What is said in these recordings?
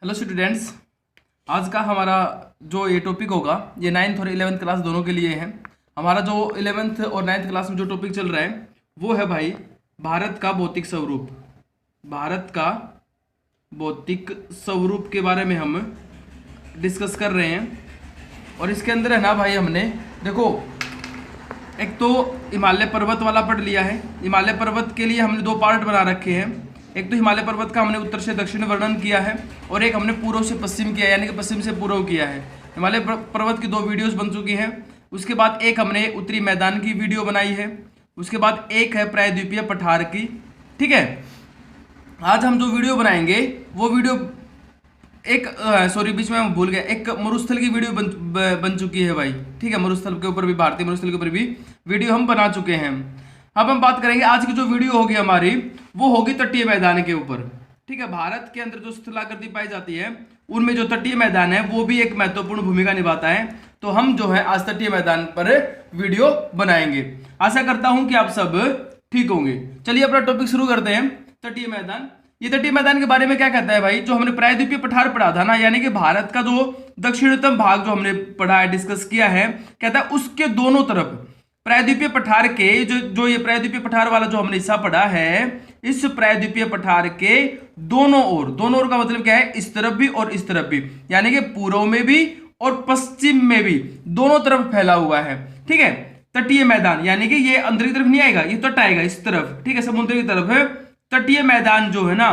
Hello students. आज का हमारा जो ये टॉपिक होगा ये 9th और 11th क्लास दोनों के लिए है। हमारा जो 11th और 9th क्लास में जो टॉपिक चल रहा है वो है भाई भारत का भौतिक स्वरूप। भारत का भौतिक स्वरूप के बारे में हम डिस्कस कर रहे हैं। और इसके अंदर है ना भाई, हमने देखो एक तो हिमालय पर्वत वाला पढ़ लिया है। हिमालय पर्वत के लिए हमने दो पार्ट बना रखे हैं। एक तो हिमालय पर्वत का हमने उत्तर से दक्षिण वर्णन किया है और एक हमने पूर्व से पश्चिम किया है, यानी कि पश्चिम से पूर्व किया है। हिमालय पर्वत की दो वीडियोस बन चुकी हैं। उसके बाद एक हमने उत्तरी मैदान की वीडियो बनाई है। उसके बाद एक है प्रायद्वीपीय पठार की। ठीक है, आज हम जो वीडियो बनाएंगे वो वीडियो बीच में हम भूल गए, एक मरुस्थल की वीडियो बन चुकी है भाई। ठीक है, मरुस्थल के ऊपर भी, भारतीय मरुस्थल के ऊपर भी वीडियो हम बना चुके हैं। अब हम बात करेंगे आज की जो वीडियो होगी हमारी, वो होगी तटीय मैदान के ऊपर। ठीक है, भारत के अंदर जो स्थलाकृति पाई जाती है उनमें जो तटीय मैदान है वो भी एक महत्वपूर्ण भूमिका निभाता है। तो हम जो है आज तटीय मैदान पर वीडियो बनाएंगे। आशा करता हूं कि आप सब ठीक होंगे। चलिए अपना टॉपिक शुरू करते हैं। तटीय मैदान, ये तटीय मैदान के बारे में क्या कहता है भाई, जो हमने प्रायद्वीपीय पठार पढ़ा था ना, यानी कि भारत का जो दक्षिणतम भाग जो हमने पढ़ा है, डिस्कस किया है, कहता है उसके दोनों तरफ प्रायद्वीपीय पठार के जो ये प्रायद्वीपीय पठार वाला जो हमने हिस्सा पढ़ा है, इस प्रायद्वीपीय पठार के दोनों ओर का मतलब क्या है, इस तरफ भी और इस तरफ भी, यानी कि पूर्व में भी और पश्चिम में भी, दोनों तरफ फैला हुआ है। ठीक है, तटीय मैदान यानी कि ये अंदर की तरफ नहीं आएगा, ये तट आएगा इस तरफ। ठीक है, समुद्र की तरफ है। तटीय मैदान जो है ना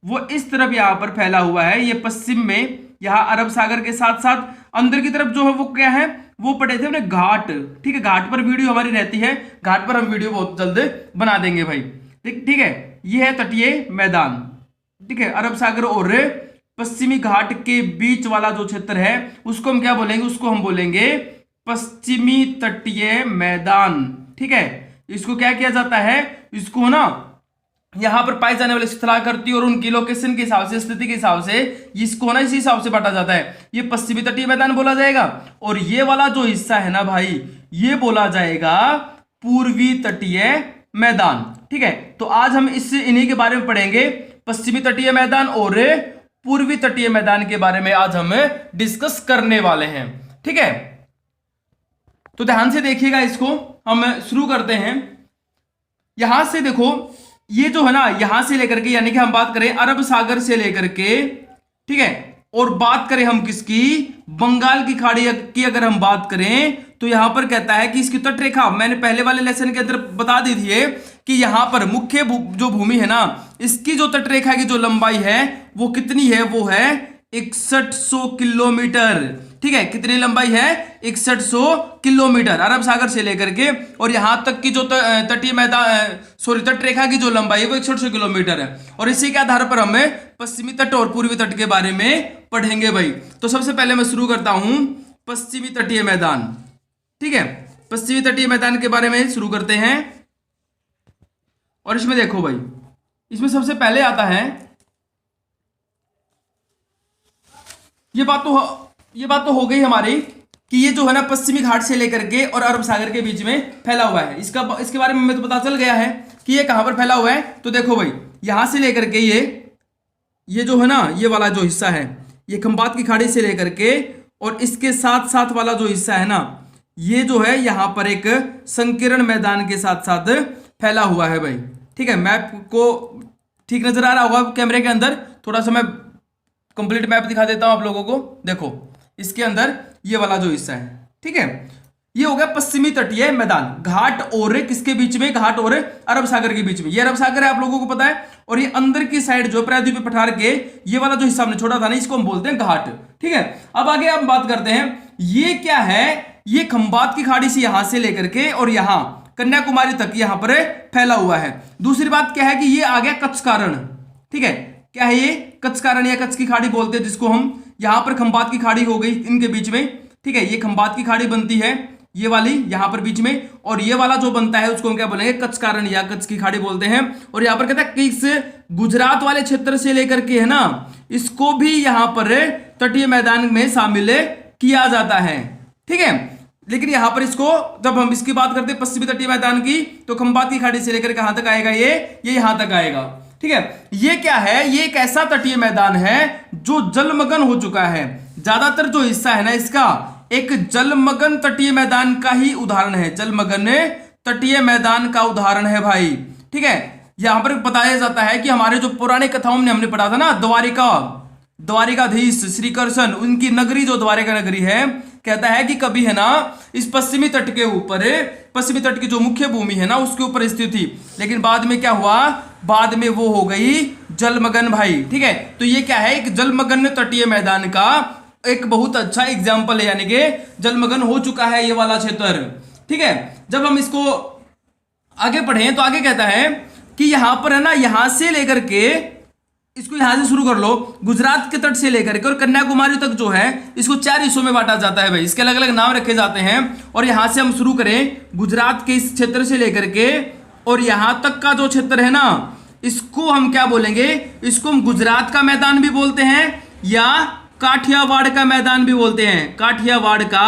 वो इस तरफ यहां पर फैला हुआ है। ये पश्चिम में यहां अरब सागर के साथ साथ अंदर की तरफ जो है वो क्या है, वो पढ़े थे हमने घाट। ठीक है, घाट पर वीडियो हमारी रहती है, घाट पर हम वीडियो बहुत जल्द बना देंगे भाई। ठीक है, ये है तटीय मैदान। ठीक है, अरब सागर और पश्चिमी घाट के बीच वाला जो क्षेत्र है उसको हम क्या बोलेंगे, उसको हम बोलेंगे पश्चिमी तटीय मैदान। ठीक है, इसको क्या किया जाता है, इसको ना यहां पर पाए जाने वाले स्थलाकृति और उनकी लोकेशन के हिसाब से, स्थिति के हिसाब से इसको ना इसी हिसाब से बांटा जाता है। ये पश्चिमी तटीय मैदान बोला जाएगा और ये वाला जो हिस्सा है ना भाई, ये बोला जाएगा पूर्वी तटीय मैदान। ठीक है, तो आज हम इन्हीं के बारे में पढ़ेंगे, पश्चिमी तटीय मैदान और पूर्वी तटीय मैदान के बारे में आज हम डिस्कस करने वाले हैं। ठीक है, तो ध्यान से देखिएगा, इसको हम शुरू करते हैं। यहां से देखो, ये जो है ना यहां से लेकर के, यानी कि हम बात करें अरब सागर से लेकर के, ठीक है, और बात करें हम किसकी, बंगाल की खाड़ी की अगर हम बात करें, तो यहां पर कहता है कि इसकी तटरेखा, मैंने पहले वाले लेसन के अंदर बता दी थी कि यहां पर मुख्य जो भूमि है ना, इसकी जो तटरेखा की जो लंबाई है वो कितनी है, वो है 6100 किलोमीटर। ठीक है, कितनी लंबाई है, 6100 किलोमीटर अरब सागर से लेकर के, और यहां तक की जो तटीय मैदान तटरेखा की जो लंबाई है वो 6100 किलोमीटर है। और इसी के आधार पर हमें पश्चिमी तट और पूर्वी तट के बारे में पढ़ेंगे भाई। तो सबसे पहले मैं शुरू करता हूं पश्चिमी तटीय मैदान। ठीक है, पश्चिमी तटीय मैदान के बारे में शुरू करते हैं। और इसमें देखो भाई, इसमें सबसे पहले आता है, ये बात तो हो गई हमारी कि ये जो है ना पश्चिमी घाट से लेकर के और अरब सागर के बीच में फैला हुआ है। इसके बारे में हमें तो पता चल गया है कि ये कहां पर फैला हुआ है। तो देखो भाई, यहां से लेकर के ये जो है ना, ये वाला जो हिस्सा है, ये खंबात की खाड़ी से लेकर के और इसके साथ साथ वाला जो हिस्सा है ना, ये जो है यहां पर एक संकीर्ण मैदान के साथ साथ फैला हुआ है भाई। ठीक है, मैप को ठीक नजर आ रहा होगा कैमरे के अंदर, थोड़ा सा मैं कंप्लीट मैप दिखा देता हूं आप लोगों को। देखो, इसके अंदर ये वाला जो हिस्सा है, ठीक है, ये हो गया पश्चिमी तटीय मैदान। घाट और किसके बीच में, घाट और अरब सागर के बीच में, ये अरब सागर है आप लोगों को पता है, और ये अंदर की साइड जो प्रायद्वीपीय पठार के ये वाला जो हिस्सा हमने छोड़ा था ना, इसको हम बोलते हैं घाट। ठीक है, अब आगे हम बात करते हैं, ये क्या है, ये खंबात की खाड़ी से यहां से लेकर के और यहां कन्याकुमारी तक यहां पर फैला हुआ है। दूसरी बात क्या है कि ये आ गया कच्छ कारण। ठीक है, क्या है ये, कच्छ कारण या कच्छ की खाड़ी बोलते हैं, जिसको हम यहां पर खंबात की खाड़ी हो गई इनके बीच में। ठीक है, ये खंबात की खाड़ी बनती है, ये वाली यहां पर बीच में, और ये वाला जो बनता है उसको हम क्या बोलेंगे, कच्छ कारण या कच्छ की खाड़ी बोलते हैं। और यहां पर कहता है कि इस गुजरात वाले क्षेत्र से लेकर के है ना, इसको भी यहां पर तटीय मैदान में शामिल किया जाता है। ठीक है, लेकिन यहां पर इसको जब हम इसकी बात करते हैं पश्चिमी तटीय मैदान की, तो खंबात की खाड़ी से लेकर कहां तक आएगा, ये यहां तक आएगा। ठीक है, ये क्या है, ये एक ऐसा तटीय मैदान है जो जलमग्न हो चुका है। ज्यादातर जो हिस्सा है ना इसका एक जलमग्न तटीय मैदान का ही उदाहरण है, जलमग्न तटीय मैदान का उदाहरण है भाई। ठीक है, यहां पर बताया जाता है कि हमारे जो पुराने कथाओं में हमने पढ़ा था ना, द्वारिकाधीश श्री कृष्ण, उनकी नगरी जो द्वारिका नगरी है, कहता है कि कभी है ना इस पश्चिमी तट के ऊपर, पश्चिमी तट की जो मुख्य भूमि है ना उसके ऊपर स्थित थी, लेकिन बाद में क्या हुआ, बाद में वो हो गई जलमग्न भाई। ठीक है, तो ये क्या है, एक जलमग्न तटीय मैदान का एक बहुत अच्छा एग्जाम्पल है, यानी कि जलमग्न हो चुका है ये वाला क्षेत्र। ठीक है, जब हम इसको आगे पढ़ें तो आगे कहता है कि यहां पर है ना, यहां से लेकर के, इसको यहां से शुरू कर लो, गुजरात के तट से लेकर के और कन्याकुमारी तक जो है इसको 4 हिस्सों में बांटा जाता है भाई, इसके अलग अलग नाम रखे जाते हैं। और यहां से हम शुरू करें गुजरात के इस क्षेत्र से लेकर के और यहां तक का जो क्षेत्र है ना, इसको हम क्या बोलेंगे, इसको हम गुजरात का मैदान भी बोलते हैं या काठियावाड़ का मैदान भी बोलते हैं, काठियावाड़ का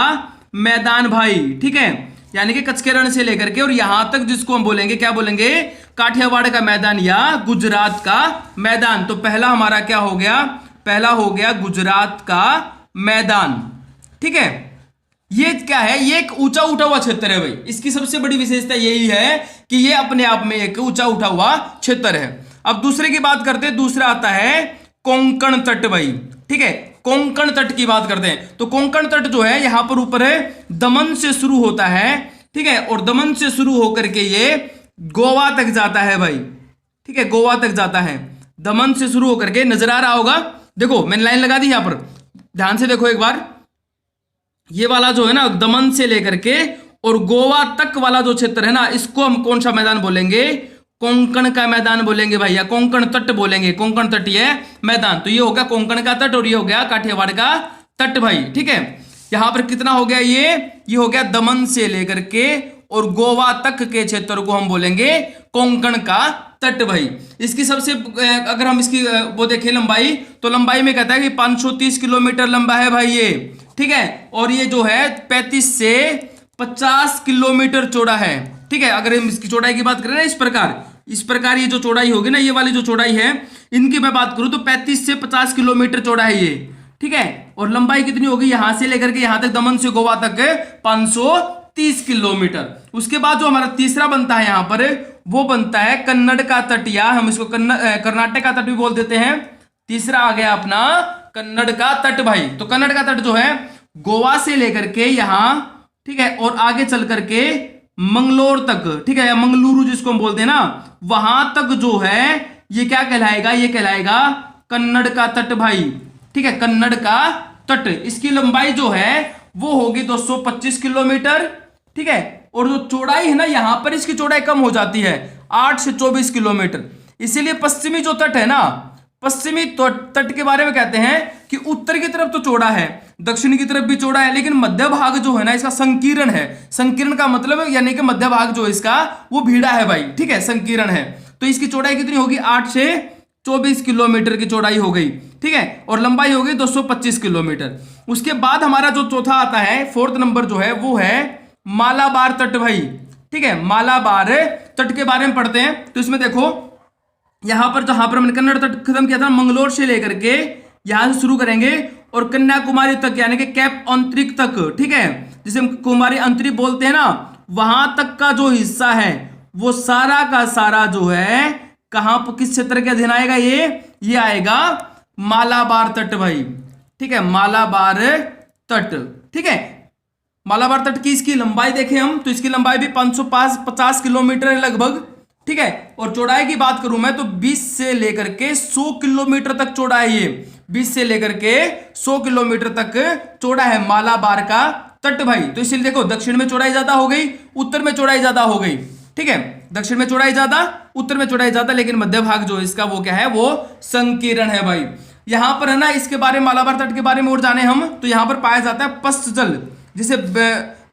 मैदान भाई। ठीक है, यानी कि कच्छ के रण से लेकर के और यहां तक जिसको हम बोलेंगे, क्या बोलेंगे, काठियावाड़ का मैदान या गुजरात का मैदान। तो पहला हमारा क्या हो गया, पहला हो गया गुजरात का मैदान। ठीक है, ये क्या है, ये एक ऊंचा उठा हुआ क्षेत्र है भाई, इसकी सबसे बड़ी विशेषता यही है कि ये अपने आप में एक ऊंचा उठा हुआ क्षेत्र है। अब दूसरे की बात करते हैं, दूसरा आता है कोंकण तट भाई। ठीक है, कोंकण तट की बात करते हैं तो कोंकण तट जो है यहां पर ऊपर है, दमन से शुरू होता है। ठीक है, और दमन से शुरू होकर के ये गोवा तक जाता है भाई। ठीक है, गोवा तक जाता है, दमन से शुरू होकर के, नजर आ रहा होगा, देखो मैंने लाइन लगा दी यहां पर, ध्यान से देखो एक बार, ये वाला जो है ना दमन से लेकर के और गोवा तक वाला जो क्षेत्र है ना, इसको हम कौन सा मैदान बोलेंगे, कोंकण का मैदान बोलेंगे भाई, या कोंकण तट बोलेंगे, कोंकण तटीय मैदान। तो ये हो गया कोंकण का तट और ये हो गया काठियावाड़ का तट भाई। ठीक है, यहां पर कितना हो गया, ये हो गया दमन से लेकर के और गोवा तक के क्षेत्र को हम बोलेंगे कोंकण का तट भाई। इसकी सबसे अगर हम इसकी वो देखें लंबाई, तो लंबाई में कहता है कि 530 किलोमीटर लंबा है भाई ये। ठीक है, और ये जो है 35 से 50 किलोमीटर चौड़ा है। ठीक है, अगर हम इसकी चौड़ाई की बात करें ना, इस प्रकार ये जो चौड़ाई होगी ना, ये वाली जो चौड़ाई है, इनकी मैं बात करूं तो 35 से 50 किलोमीटर चौड़ा है ये। ठीक है, और लंबाई कितनी होगी, यहां से लेकर के यहां तक, दमन से गोवा तक 530 किलोमीटर। उसके बाद जो हमारा तीसरा बनता है यहां पर, वो बनता है कन्नड़ का तट, या हम इसको कर्नाटक का तट भी बोल देते हैं। तीसरा आ गया अपना कन्नड़ का तट भाई। तो कन्नड़ का तट जो है गोवा से लेकर के यहां, ठीक है, और आगे चल करके मंगलोर तक, ठीक है, या मंगलुरु जिसको हम बोलते हैं ना, वहां तक जो है ये क्या कहलाएगा, ये कहलाएगा कन्नड़ का तट भाई। ठीक है, कन्नड़ का तट, इसकी लंबाई जो है वो होगी 225 किलोमीटर। ठीक है, और जो चौड़ाई है ना, यहां पर इसकी चौड़ाई कम हो जाती है, 8 से 24 किलोमीटर। इसीलिए पश्चिमी जो तट है ना, पश्चिमी तट के बारे में कहते हैं कि उत्तर की तरफ तो चौड़ा है, दक्षिण की तरफ भी चौड़ा है, लेकिन मध्य भाग जो है ना इसका संकीर्ण है। संकीर्ण का मतलब है यानी कि मध्य भाग जो इसका वो भीड़ा है भाई। ठीक है, संकीर्ण है, तो इसकी चौड़ाई कितनी होगी, 8 से 24 किलोमीटर की चौड़ाई हो गई। ठीक है, और लंबाई हो गई 225 किलोमीटर। उसके बाद हमारा जो चौथा आता है, 4th नंबर जो है वो है मालाबार तट भाई। ठीक है, मालाबार तट के बारे में पढ़ते हैं। तो इसमें देखो यहां पर जहां पर हमने कन्नड़ तट खत्म किया था, मंगलोर से लेकर के यहां से शुरू करेंगे और कन्याकुमारी तक, यानी कि कैप अंतरिक तक, ठीक है, जिसे हम कुमारी अंतरिक बोलते हैं ना, वहां तक का जो हिस्सा है वो सारा का सारा जो है कहां पर, किस क्षेत्र के अधीन आएगा, ये आएगा मालाबार तट भाई। ठीक है, मालाबार तट। ठीक है, मालाबार तट की इसकी लंबाई देखें हम, तो इसकी लंबाई भी 550 किलोमीटर है लगभग। ठीक है, और चौड़ाई की बात करूं मैं तो 20 से लेकर के 100 किलोमीटर तक चौड़ा है ये, 20 से लेकर के 100 किलोमीटर तक चौड़ा है मालाबार का तट भाई। तो इसलिए देखो दक्षिण में चौड़ाई ज्यादा हो गई, उत्तर में चौड़ाई ज्यादा हो गई। ठीक है, दक्षिण में चौड़ाई ज्यादा, उत्तर में चौड़ाई ज्यादा, लेकिन मध्य भाग जो इसका वो क्या है, वो संकीर्ण है भाई। यहां पर है ना, इसके बारे में, मालाबार तट के बारे में और जाने हम, तो यहां पर पाया जाता है पश्च जल, जिसे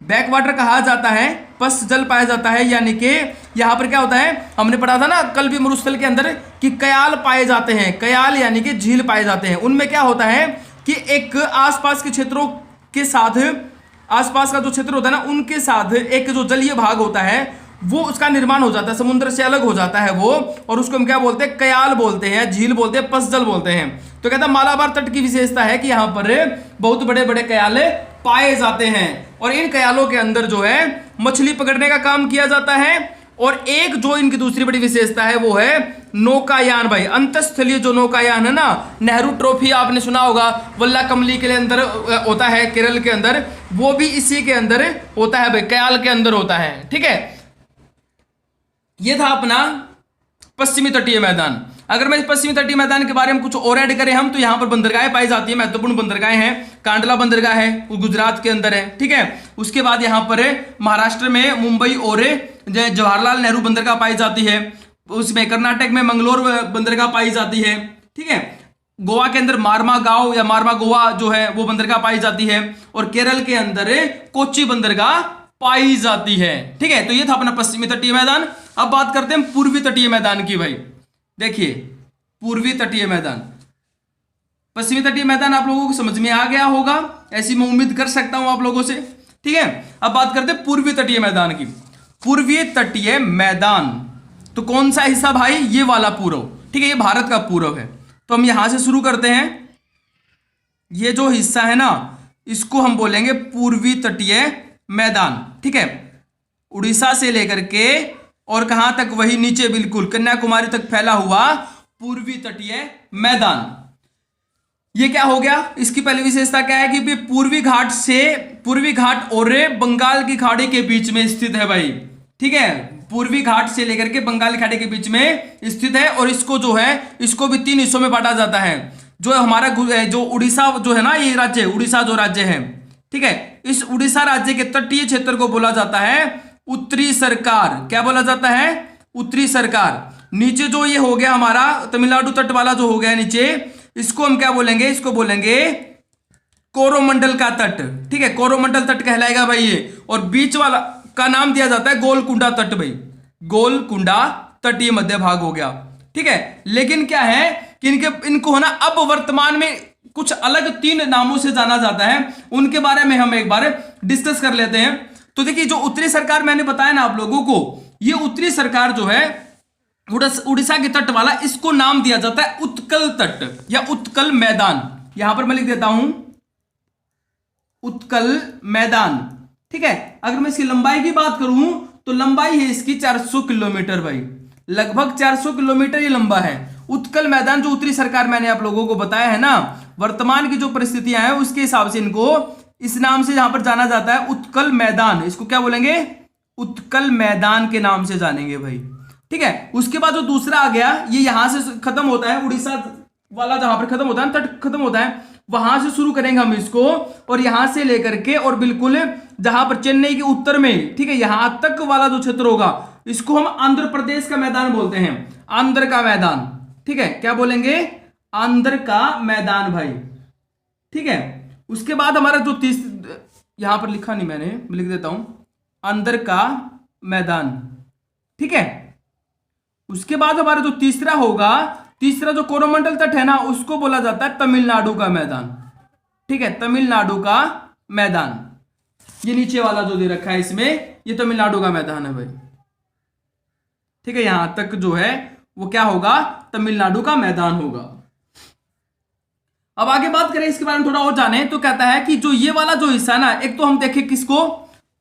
बैक वाटर कहा जाता है, पश्च जल पाया जाता है। यानी कि यहां पर क्या होता है, हमने पढ़ा था ना कल भी मरुस्थल के अंदर कि कयाल पाए जाते हैं, कयाल यानी कि झील पाए जाते हैं। उनमें क्या होता है कि एक आसपास के क्षेत्रों के साथ, आसपास का जो क्षेत्र होता है ना, उनके साथ एक जो जलीय भाग होता है वो उसका निर्माण हो जाता है, समुद्र से अलग हो जाता है वो, और उसको हम क्या बोलते हैं, कयाल बोलते हैं, झील बोलते हैं, पसजल बोलते हैं। तो कहता है मालाबार तट की विशेषता है कि यहाँ पर बहुत बड़े बड़े कयाले पाए जाते हैं, और इन कयालों के अंदर जो है मछली पकड़ने का काम किया जाता है। और एक जो इनकी दूसरी बड़ी विशेषता है वो है नौकायान भाई, अंतस्थलीय जो नौकायान है ना, नेहरू ट्रॉफी आपने सुना होगा, वल्ला कमली के अंदर होता है केरल के अंदर, वो भी इसी के अंदर होता है भाई, कयाल के अंदर होता है। ठीक है, ये था अपना पश्चिमी तटीय मैदान। अगर मैं इस पश्चिमी तटीय मैदान के बारे में कुछ और ऐड करें हम, तो यहाँ पर बंदरगाहें पाई जाती है, महत्वपूर्ण बंदरगाहें हैं। कांडला बंदरगाह है, वो गुजरात के अंदर है। ठीक है, उसके बाद यहाँ पर महाराष्ट्र में मुंबई और जवाहरलाल नेहरू बंदरगाह पाई जाती है। उसमें कर्नाटक में मंगलोर बंदरगाह पाई जाती है। ठीक है, गोवा के अंदर मारमा गांव या मारमा गोवा जो है वो बंदरगाह पाई जाती है, और केरल के अंदर कोच्चि बंदरगाह पाई जाती है। ठीक है, तो ये था अपना पश्चिमी तटीय मैदान। अब बात करते हैं पूर्वी तटीय मैदान की भाई। देखिए, पूर्वी तटीय मैदान, पश्चिमी तटीय मैदान आप लोगों को समझ में आ गया होगा, ऐसी मैं उम्मीद कर सकता हूं आप लोगों से। ठीक है, अब बात करते हैं पूर्वी तटीय मैदान की। पूर्वी तटीय मैदान तो कौन सा हिस्सा भाई, ये वाला पूर्व। ठीक है, ये भारत का पूर्व है, तो हम यहां से शुरू करते हैं। ये जो हिस्सा है ना, इसको हम बोलेंगे पूर्वी तटीय मैदान। ठीक है, उड़ीसा से लेकर के और कहां तक, वही नीचे बिल्कुल कन्याकुमारी तक फैला हुआ पूर्वी तटीय मैदान। ये क्या हो गया, इसकी पहली विशेषता क्या है कि पूर्वी घाट और बंगाल की खाड़ी के बीच में स्थित है भाई। ठीक है, पूर्वी घाट से लेकर के बंगाल की खाड़ी के बीच में स्थित है, और इसको जो है इसको भी 3 हिस्सों में बांटा जाता है। जो हमारा जो उड़ीसा जो है ना, ये राज्य उड़ीसा जो राज्य है, ठीक है, इस उड़ीसा राज्य के तटीय क्षेत्र को बोला जाता है उत्तरी सरकार। क्या बोला जाता है, उत्तरी सरकार। नीचे जो ये हो गया हमारा तमिलनाडु तट वाला जो हो गया नीचे, इसको हम क्या बोलेंगे, इसको बोलेंगे कोरोमंडल का तट। ठीक है, कोरोमंडल तट कहलाएगा भाई ये, और बीच वाला का नाम दिया जाता है गोलकुंडा तट भाई, गोलकुंडा तट ये मध्य भाग हो गया। ठीक है, लेकिन क्या है कि इनको है ना अब वर्तमान में कुछ अलग 3 नामों से जाना जाता है, उनके बारे में हम एक बार डिस्कस कर लेते हैं। तो देखिए, जो उत्तरी सरकार मैंने बताया ना आप लोगों को, ये उत्तरी सरकार जो है उड़ीसा के तट वाला, इसको नाम दिया जाता है उत्कल तट या उत्कल मैदान। यहां पर मैं लिख देता हूं उत्कल मैदान। ठीक है, अगर मैं इसकी लंबाई की बात करूं तो लंबाई है इसकी 400 किलोमीटर भाई, लगभग 400 किलोमीटर ये लंबा है। उत्कल मैदान जो उत्तरी सरकार मैंने आप लोगों को बताया है ना, वर्तमान की जो परिस्थितियां हैं उसके हिसाब से इनको इस नाम से यहां पर जाना जाता है उत्कल मैदान। इसको क्या बोलेंगे, उत्कल मैदान के नाम से जानेंगे भाई। ठीक है, उसके बाद जो दूसरा आ गया, ये यहां से खत्म होता है, उड़ीसा वाला जहां पर खत्म होता है, तट खत्म होता है, वहां से शुरू करेंगे हम इसको, और यहां से लेकर के और बिल्कुल जहां पर चेन्नई के उत्तर में, ठीक है, यहां तक वाला जो क्षेत्र होगा, इसको हम आंध्र प्रदेश का मैदान बोलते हैं, आंध्र का मैदान। ठीक है, क्या बोलेंगे, आंध्र का मैदान भाई। ठीक है, उसके बाद हमारा जो यहां पर लिखा नहीं मैंने, लिख देता हूं आंध्र का मैदान। ठीक है, उसके बाद हमारा जो तीसरा होगा, तीसरा जो कोरोमंडल तट है ना, उसको बोला जाता है तमिलनाडु का मैदान। ठीक है, तमिलनाडु का मैदान, ये नीचे वाला जो दे रखा है इसमें, ये तमिलनाडु का मैदान है भाई। ठीक है, यहां तक जो है वो क्या होगा, तमिलनाडु का मैदान होगा। अब आगे बात करें इसके बारे में थोड़ा और जाने, तो कहता है कि जो ये वाला जो हिस्सा ना, एक तो हम देखें किसको,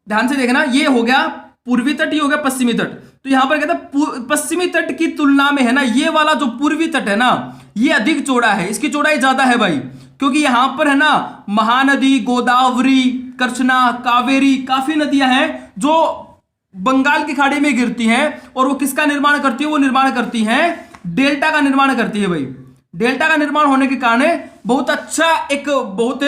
ध्यान से देखना, ये हो गया पूर्वी तट, ये हो गया पश्चिमी तट। तो यहां पर कहता है पश्चिमी तट की तुलना में है ना, ये वाला जो पूर्वी तट है ना, ये अधिक चौड़ा है, इसकी चौड़ाई ज्यादा है भाई, क्योंकि यहां पर है ना महानदी, गोदावरी, कृष्णा, कावेरी, काफी नदियां हैं जो बंगाल की खाड़ी में गिरती हैं, और वो किसका निर्माण करती है, वो निर्माण करती हैं डेल्टा का निर्माण करती है भाई। डेल्टा का निर्माण होने के कारण बहुत अच्छा एक बहुत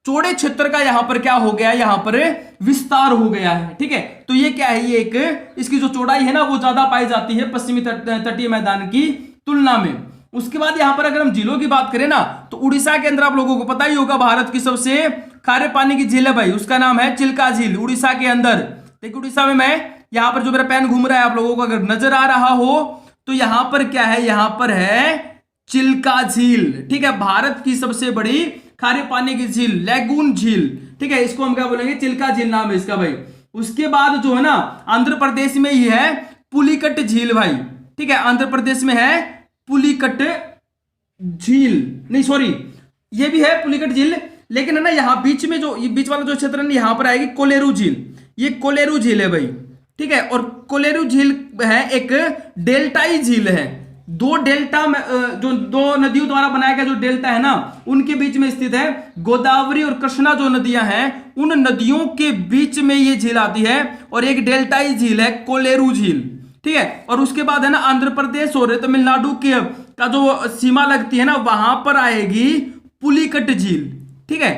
चौड़े क्षेत्र का यहां पर क्या हो गया, यहां पर विस्तार हो गया है। ठीक है, तो ये क्या है, ये एक इसकी जो चौड़ाई है ना वो ज्यादा पाई जाती है पश्चिमी तटीय मैदान की तुलना में। उसके बाद यहां पर अगर हम झीलों की बात करें ना, तो उड़ीसा के अंदर आप लोगों को पता ही होगा भारत की सबसे खारे पानी की झील है भाई, उसका नाम है चिल्का झील, उड़ीसा के अंदर। देखिए, उड़ीसा में मैं यहां पर जो मेरा पेन घूम रहा है, आप लोगों को अगर नजर आ रहा हो तो यहां पर क्या है, यहां पर है चिल्का झील। ठीक है, भारत की सबसे बड़ी खारे पानी की झील, लैगून झील। ठीक है, इसको हम क्या बोलेंगे, चिल्का झील नाम है इसका भाई। उसके बाद जो है ना आंध्र प्रदेश में ही है पुलिकट झील भाई, ठीक है, आंध्र प्रदेश में है पुलिकट झील, नहीं सॉरी ये भी है पुलिकट झील, लेकिन है ना यहाँ बीच में जो बीच वाला जो क्षेत्र है यहाँ पर आएगी कोलेरू झील, ये कोलेरू झील है भाई, ठीक है। और कोलेरू झील है एक डेल्टाई झील है, दो डेल्टा में जो दो नदियों द्वारा बनाया गया जो डेल्टा है ना उनके बीच में स्थित है। गोदावरी और कृष्णा जो नदियां हैं उन नदियों के बीच में ये झील आती है और एक डेल्टाई झील है कोलेरू झील, ठीक है। और उसके बाद है ना आंध्र प्रदेश और तमिलनाडु के का जो सीमा लगती है ना वहां पर आएगी पुलिकट झील, ठीक है,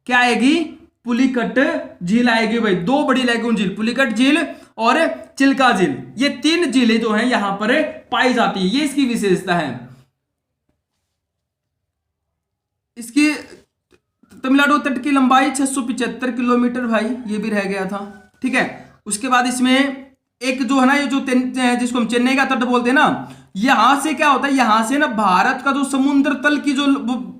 क्या आएगी, पुलिकट झील आएगी भाई। दो बड़ी लैगून झील, पुलिकट झील और चिल्का झील, ये तीन झीलें जो हैं यहां पर पाई जाती है, ये इसकी विशेषता है। इसकी तमिलनाडु तट की लंबाई 675 किलोमीटर भाई, ये भी रह गया था, ठीक है। उसके बाद इसमें एक जो है ना ये जो जिसको हम चेन्नई का तट बोलते हैं ना, यहां से क्या होता है, यहां से ना भारत का जो समुद्र तल की जो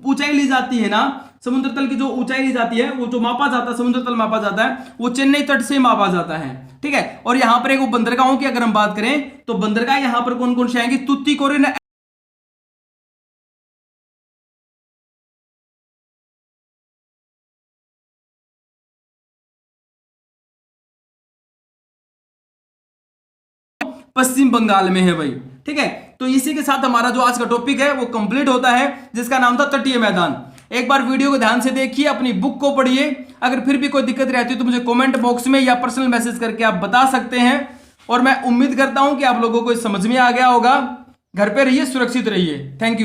ऊंचाई ली जाती है ना, समुद्र तल की जो ऊंचाई ली जाती है वो जो मापा जाता है, समुद्र तल मापा जाता है वो चेन्नई तट से मापा जाता है, ठीक है। और यहां पर एक वो बंदरगाहों की अगर हम बात करें तो बंदरगाह यहां पर कौन कौन से आएंगे, तुतीकोरिन, पश्चिम बंगाल में है भाई, ठीक है। तो इसी के साथ हमारा जो आज का टॉपिक है वो कंप्लीट होता है, जिसका नाम था तटीय मैदान। एक बार वीडियो को ध्यान से देखिए, अपनी बुक को पढ़िए, अगर फिर भी कोई दिक्कत रहती है तो मुझे कमेंट बॉक्स में या पर्सनल मैसेज करके आप बता सकते हैं। और मैं उम्मीद करता हूं कि आप लोगों को समझ में आ गया होगा। घर पे रहिए, सुरक्षित रहिए, थैंक यू।